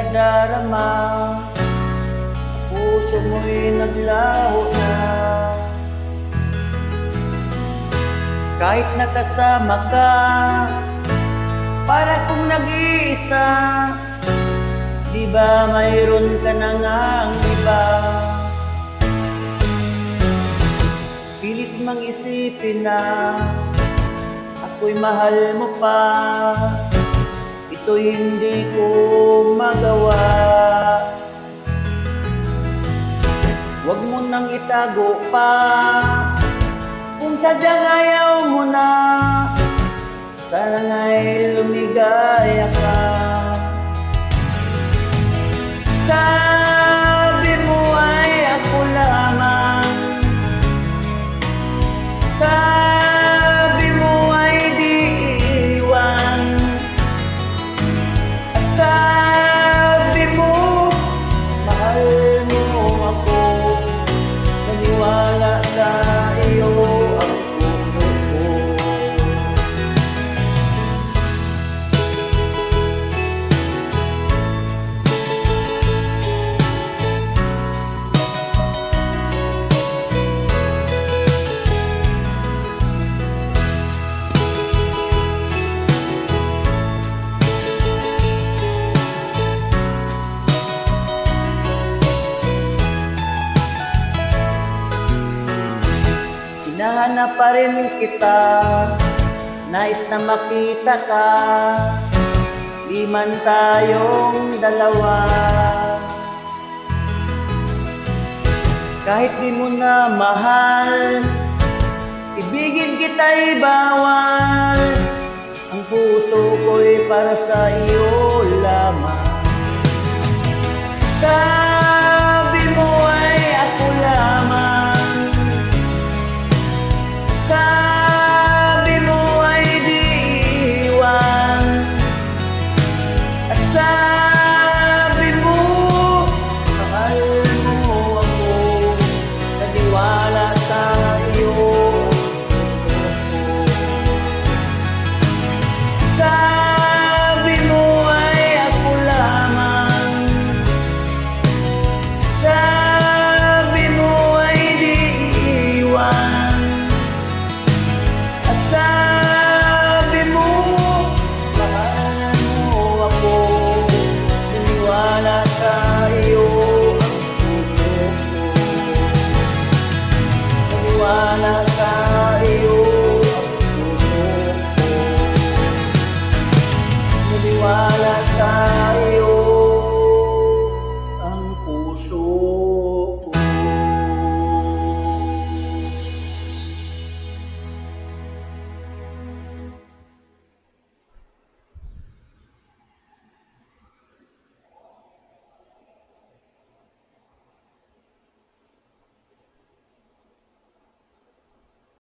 nagdarama, sa puso mo'y naglaho na. Kahit nakasama ka, para kung nag-iisa, di ba mayroon ka na ngang iba? Pilit mang isipin na ako'y mahal mo pa, ito'y hindi ko magawa. Huwag mo nang itago pa, kung sadyang ayaw mo na, sana nga'y lumigaya ka. Sabi mo ay ako lamang, sabi mo ay di iiwan, at sabi mo mahal mo ako, naniwala sa iyo ang puso ko. Hinahanap pa rin kita, nais na makita ka, di man tayong dalawa. Kahit di mo na mahal, ibigin kita'y bawal, ang puso ko'y para sa iyo lamang.